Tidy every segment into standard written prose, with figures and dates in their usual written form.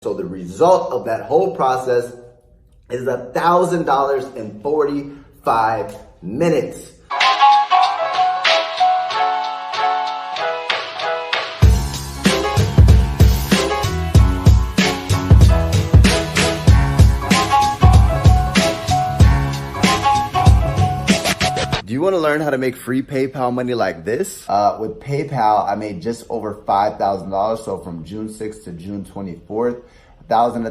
So the result of that whole process is $1,000 in 45 minutes. Do you want to learn how to make free PayPal money like this? With PayPal, I made just over $5,000. So from June 6th to June 24th, 1,000,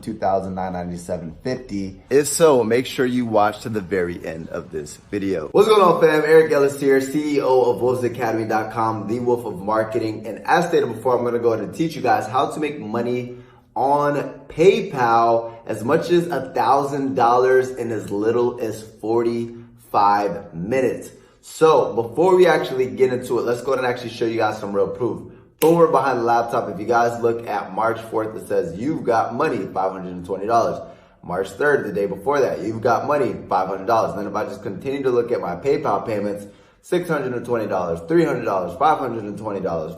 2,997.50. If so, make sure you watch to the very end of this video. What's going on, fam? Eric Ellis here, CEO of wolvesacademy.com, the Wolf of Marketing. And as stated before, I'm going to go ahead and teach you guys how to make money on PayPal as much as $1,000 in as little as 45 minutes. So before we actually get into it, let's go ahead and actually show you guys some real proof. Boom, we're behind the laptop. If you guys look at March 4th, it says you've got money, $520. March 3rd, the day before that, you've got money, $500. Then if I just continue to look at my PayPal payments, $620, $300, $520, $520, $1,000,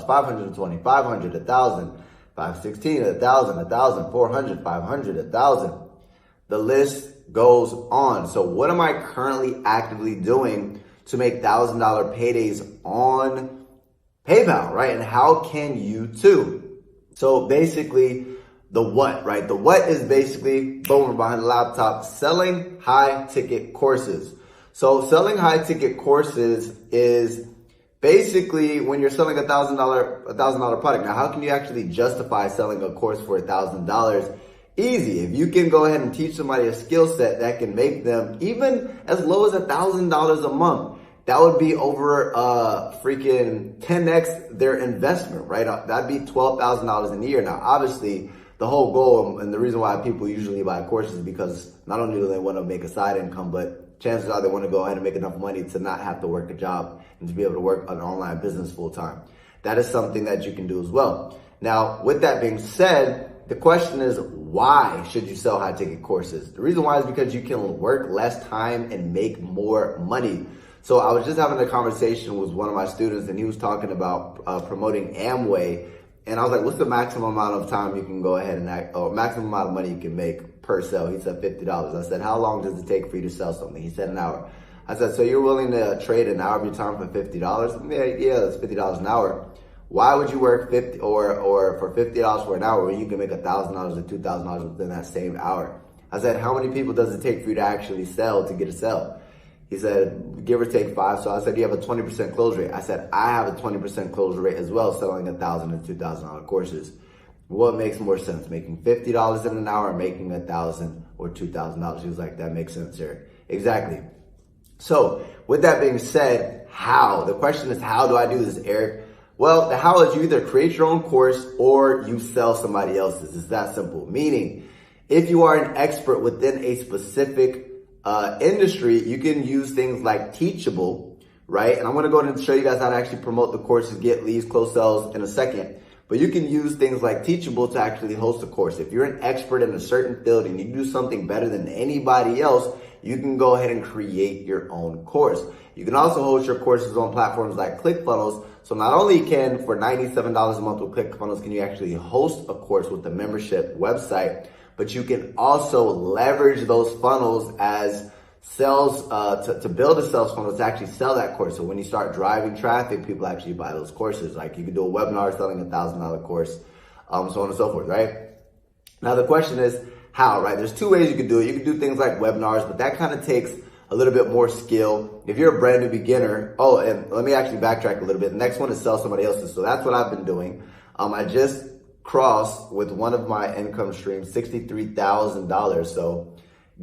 $520, $500, $1,000, $516, $1,000, $1,000, $400, $500, $1,000. The list goes on. So what am I currently actively doing to make $1,000 paydays on PayPal, right? And how can you too? So basically the what, right? The what is basically, boom, we're behind the laptop, selling high ticket courses. So selling high ticket courses is basically when you're selling $1,000 product. Now, how can you actually justify selling a course for $1,000? Easy. If you can go ahead and teach somebody a skill set that can make them even as low as $1,000 a month, that would be over freaking 10x their investment, right? That'd be $12,000 a year. Now, obviously, the whole goal and the reason why people usually buy courses is because not only do they want to make a side income, but chances are they want to go ahead and make enough money to not have to work a job and to be able to work an online business full time. That is something that you can do as well. Now, with that being said, the question is, why should you sell high ticket courses? The reason why is because you can work less time and make more money. So I was just having a conversation with one of my students and he was talking about promoting Amway. And I was like, what's the maximum amount of time you can go ahead and or maximum amount of money you can make per sale? He said $50. I said, how long does it take for you to sell something? He said an hour. I said, so you're willing to trade an hour of your time for $50? Yeah, that's $50 an hour. Why would you work $50 or for $50 for an hour when you can make $1,000 or $2,000 within that same hour? I said, how many people does it take for you to actually sell to get a sell? He said, give or take 5. So I said, you have a 20% close rate. I said, I have a 20% close rate as well, selling $1,000 and $2,000 courses. What makes more sense, making $50 in an hour or making $1,000 or $2,000? He was like, that makes sense, sir. Exactly. So with that being said, how? The question is, how do I do this, Eric? Well, the how is you either create your own course or you sell somebody else's. It's that simple. Meaning, if you are an expert within a specific industry, you can use things like Teachable, right? And I'm going to go ahead and show you guys how to actually promote the courses, get leads, close sales in a second. But you can use things like Teachable to actually host a course. If you're an expert in a certain field and you do something better than anybody else, you can go ahead and create your own course. You can also host your courses on platforms like ClickFunnels. So not only can, for $97 a month with ClickFunnels, can you actually host a course with a membership website, but you can also leverage those funnels as sales, to build a sales funnel to actually sell that course. So when you start driving traffic, people actually buy those courses. Like you can do a webinar selling a $1,000 course, so on and so forth, right? Now the question is how, right? There's two ways you can do it. You can do things like webinars, but that kind of takes a little bit more skill. If you're a brand new beginner, oh, and let me actually backtrack a little bit. The next one is sell somebody else's. So that's what I've been doing. I just crossed with one of my income streams, $63,000. So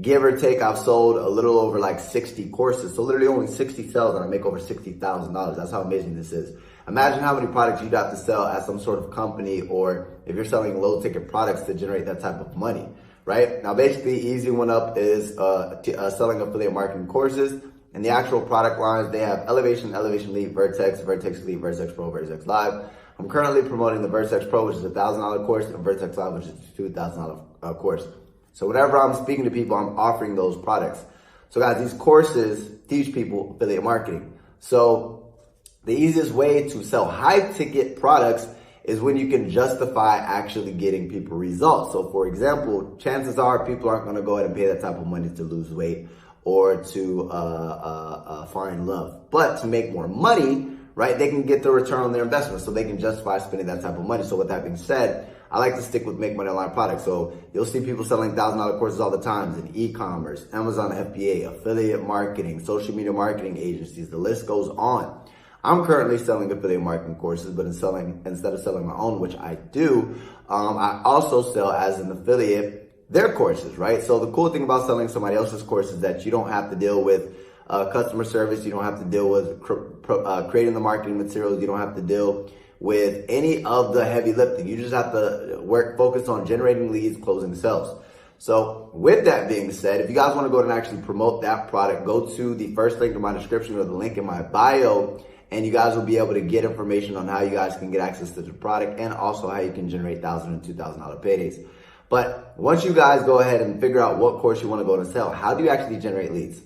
give or take, I've sold a little over like 60 courses. So literally only 60 sales and I make over $60,000. That's how amazing this is. Imagine how many products you'd have to sell at some sort of company, or if you're selling low ticket products to generate that type of money, right? Now, basically, easy one up is selling affiliate marketing courses. And the actual product lines, they have Elevation, Elevation Lead, Vertex, Vertex Lead, Vertex Pro, Vertex Live. I'm currently promoting the Vertex Pro, which is a $1,000 course, and Vertex Live, which is a $2,000 course. So whenever I'm speaking to people, I'm offering those products. So guys, these courses teach people affiliate marketing. So the easiest way to sell high ticket products is when you can justify actually getting people results. So for example, chances are people aren't going to go ahead and pay that type of money to lose weight or to find love. But to make more money, right, they can get the return on their investment, so they can justify spending that type of money. So with that being said, I like to stick with make money online products. So you'll see people selling $1,000 courses all the time in e-commerce, Amazon FBA, affiliate marketing, social media marketing agencies. The list goes on. I'm currently selling affiliate marketing courses, but instead of selling my own, which I do, I also sell as an affiliate their courses, right? So the cool thing about selling somebody else's course is that you don't have to deal with customer service. You don't have to deal with creating the marketing materials. You don't have to deal with any of the heavy lifting. You just have to focus on generating leads, closing sales. So with that being said, if you guys want to go and actually promote that product, go to the first link in my description or the link in my bio, and you guys will be able to get information on how you guys can get access to the product and also how you can generate $1,000 and $2,000 paydays. But once you guys go ahead and figure out what course you want to go and sell, how do you actually generate leads?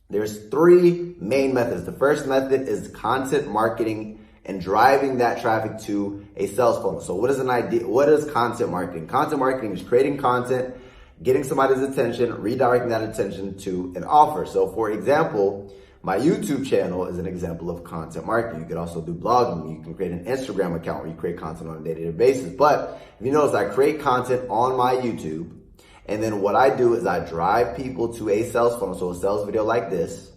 There's three main methods. The first method is content marketing and driving that traffic to a sales funnel. So what is content marketing? Content marketing is creating content, getting somebody's attention, redirecting that attention to an offer. So for example, my YouTube channel is an example of content marketing. You could also do blogging. You can create an Instagram account where you create content on a day-to-day basis. But if you notice, I create content on my YouTube, and then what I do is I drive people to a sales funnel, so a sales video like this,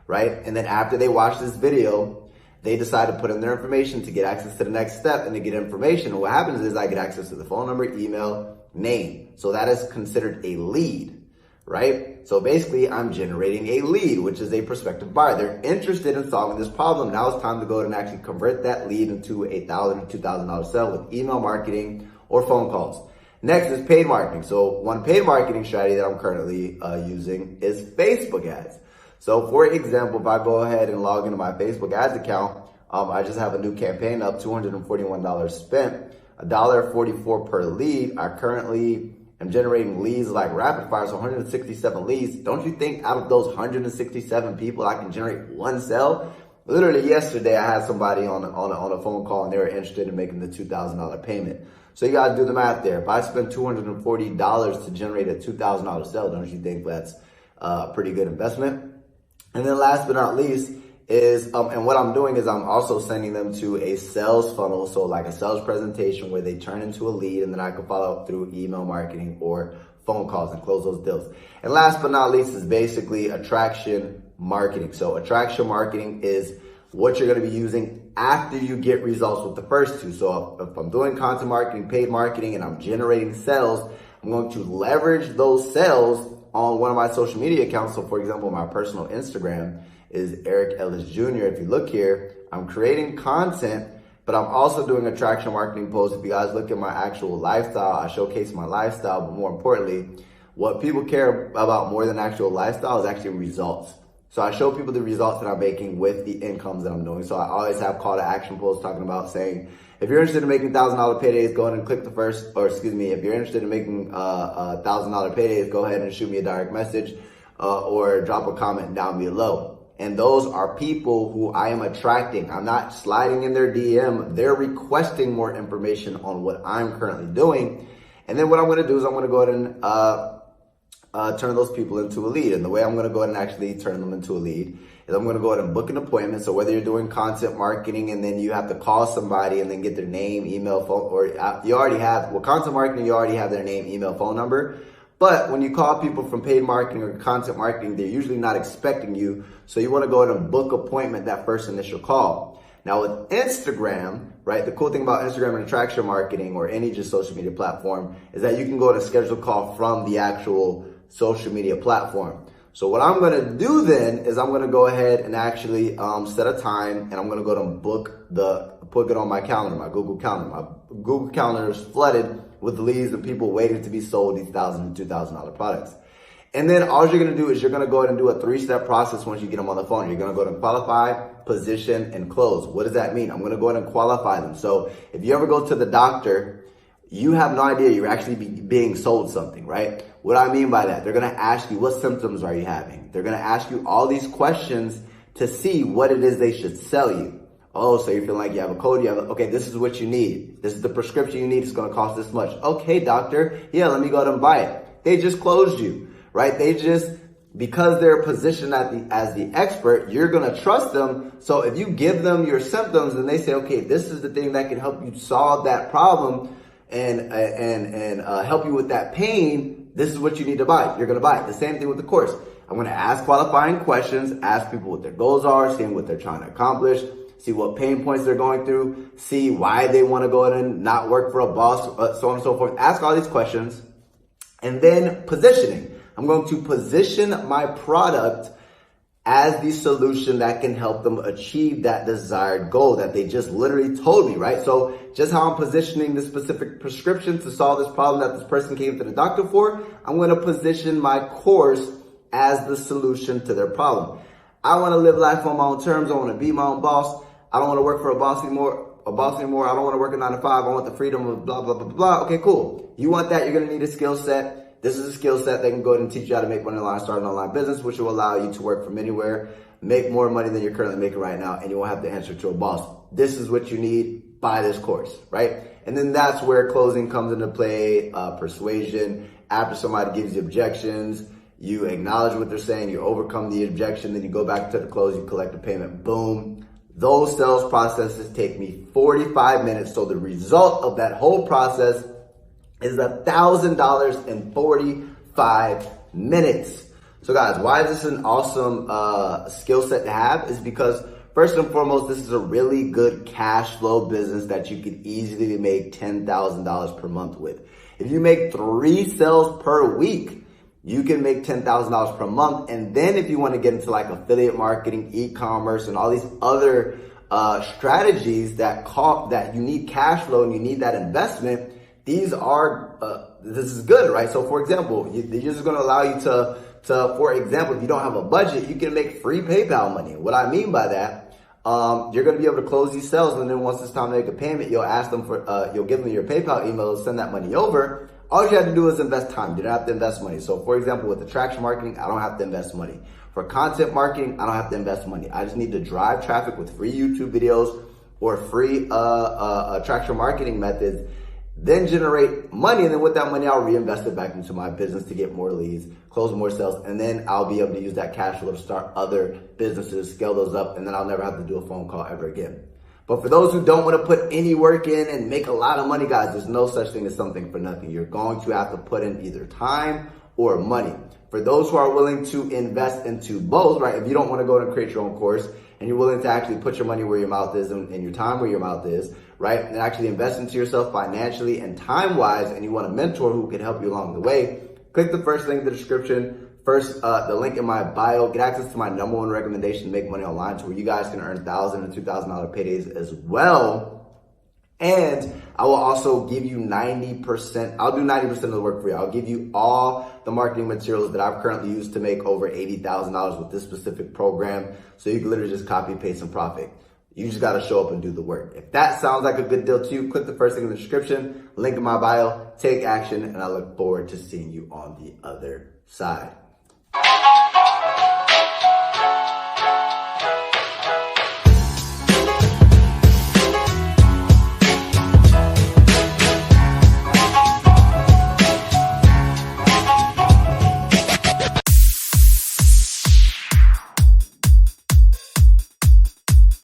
right? And then after they watch this video, they decide to put in their information to get access to the next step and to get information. And what happens is I get access to the phone number, email, name. So that is considered a lead, right? So basically I'm generating a lead, which is a prospective buyer. They're interested in solving this problem. Now it's time to go ahead and actually convert that lead into a $1,000 or $2,000 sale with email marketing or phone calls. Next is paid marketing. So one paid marketing strategy that I'm currently using is Facebook ads. So for example, if I go ahead and log into my Facebook ads account, I just have a new campaign up, $241 spent, $1.44 per lead. I currently am generating leads like rapid fire, so 167 leads. Don't you think out of those 167 people, I can generate one sale? Literally yesterday, I had somebody on a phone call and they were interested in making the $2,000 payment. So you guys do the math there. If I spend $240 to generate a $2,000 sale, don't you think that's a pretty good investment? And then last but not least is, and what I'm doing is I'm also sending them to a sales funnel. So like a sales presentation where they turn into a lead, and then I can follow up through email marketing or phone calls and close those deals. And last but not least is basically attraction marketing. So attraction marketing is what you're going to be using after you get results with the first two. So if I'm doing content marketing, paid marketing, and I'm generating sales, I'm going to leverage those sales on one of my social media accounts. So for example, my personal Instagram is Eric Ellis Jr. If you look here, I'm creating content, but I'm also doing attraction marketing posts. If you guys look at my actual lifestyle, I showcase my lifestyle, but more importantly, what people care about more than actual lifestyle is actually results. So I show people the results that I'm making with the incomes that I'm doing. So I always have call to action posts talking about saying, if you're interested in making $1,000 paydays, go ahead and click the first, or excuse me, if you're interested in making $1,000 paydays, go ahead and shoot me a direct message or drop a comment down below. And those are people who I am attracting. I'm not sliding in their DM. They're requesting more information on what I'm currently doing. And then what I'm going to do is I'm going to go ahead and turn those people into a lead. And the way I'm going to go ahead and actually turn them into a lead is I'm going to go ahead and book an appointment. So whether you're doing content marketing and then you have to call somebody and then get their name, email, phone, or you already have, well, content marketing, you already have their name, email, phone number. But when you call people from paid marketing or content marketing, they're usually not expecting you. So you want to go ahead and book appointment that first initial call. Now with Instagram, right, the cool thing about Instagram and attraction marketing or any just social media platform is that you can go ahead and schedule a call from the actual social media platform. So what I'm going to do then is I'm going to go ahead and actually set a time, and I'm going to go ahead and put it on my calendar, my Google Calendar. My Google Calendar is flooded with leads and people waiting to be sold these $1,000 and $2,000 products. And then all you're going to do is you're going to go ahead and do a 3-step process once you get them on the phone. You're going to go ahead and qualify, position, and close. What does that mean? I'm going to go ahead and qualify them. So if you ever go to the doctor, you have no idea you're actually being sold something, right? What I mean by that, they're going to ask you, what symptoms are you having? They're going to ask you all these questions to see what it is they should sell you. Oh, so you're feeling like you have a cold, okay, this is what you need. This is the prescription you need. It's going to cost this much. Okay, doctor. Yeah, let me go ahead and buy it. They just closed you, right? Because they're positioned as the expert, you're going to trust them. So if you give them your symptoms and they say, okay, this is the thing that can help you solve that problem and help you with that pain, this is what you need to buy. You're going to buy it. The same thing with the course. I'm going to ask qualifying questions, ask people what their goals are, see what they're trying to accomplish, see what pain points they're going through, see why they want to go ahead and not work for a boss, so on and so forth. Ask all these questions. And then positioning. I'm going to position my product as the solution that can help them achieve that desired goal that they just literally told me, right? So just how I'm positioning this specific prescription to solve this problem that this person came to the doctor for, I'm going to position my course as the solution to their problem. I want to live life on my own terms. I want to be my own boss. I don't want to work for a boss anymore. I don't want to work a 9 to 5. I want the freedom of blah, blah, blah, blah. Okay, cool. You want that? You're going to need a skill set. This is a skill set that can go ahead and teach you how to make money online, start an online business, which will allow you to work from anywhere, make more money than you're currently making right now, and you won't have to answer to a boss. This is what you need. Buy this course, right? And then that's where closing comes into play, persuasion. After somebody gives you objections, you acknowledge what they're saying, you overcome the objection, then you go back to the close, you collect the payment, boom. Those sales processes take me 45 minutes. So the result of that whole process is $1,000 in 45 minutes. So guys, why is this an awesome skill set to have? Is because first and foremost, this is a really good cash flow business that you could easily make $10,000 per month with. If you make 3 sales per week, you can make $10,000 per month. And then if you want to get into like affiliate marketing, e-commerce, and all these other strategies that you need cash flow and you need that investment, this is good, right? So for example, this is going to allow you to, for example, if you don't have a budget, you can make free PayPal money. What I mean by that, you're going to be able to close these sales, and then once it's time to make a payment, you'll ask them you'll give them your PayPal email, send that money over. All you have to do is invest time. You don't have to invest money. So for example, with attraction marketing, I don't have to invest money. For content marketing, I don't have to invest money. I just need to drive traffic with free YouTube videos or free attraction marketing methods, then generate money. And then with that money, I'll reinvest it back into my business to get more leads, close more sales. And then I'll be able to use that cash flow to start other businesses, scale those up, and then I'll never have to do a phone call ever again. But for those who don't want to put any work in and make a lot of money, guys, there's no such thing as something for nothing. You're going to have to put in either time or money. For those who are willing to invest into both, right? If you don't want to go and create your own course and you're willing to actually put your money where your mouth is and your time where your mouth is, right? And actually invest into yourself financially and time-wise, and you want a mentor who can help you along the way, click the first link in the description. First, the link in my bio, get access to my #1 recommendation to make money online, to where you guys can earn $1,000 and $2,000 paydays as well. And I will also give you 90%. I'll do 90% of the work for you. I'll give you all the marketing materials that I've currently used to make over $80,000 with this specific program. So you can literally just copy, paste, and profit. You just got to show up and do the work. If that sounds like a good deal to you, click the first link in the description, link in my bio, take action, and I look forward to seeing you on the other side.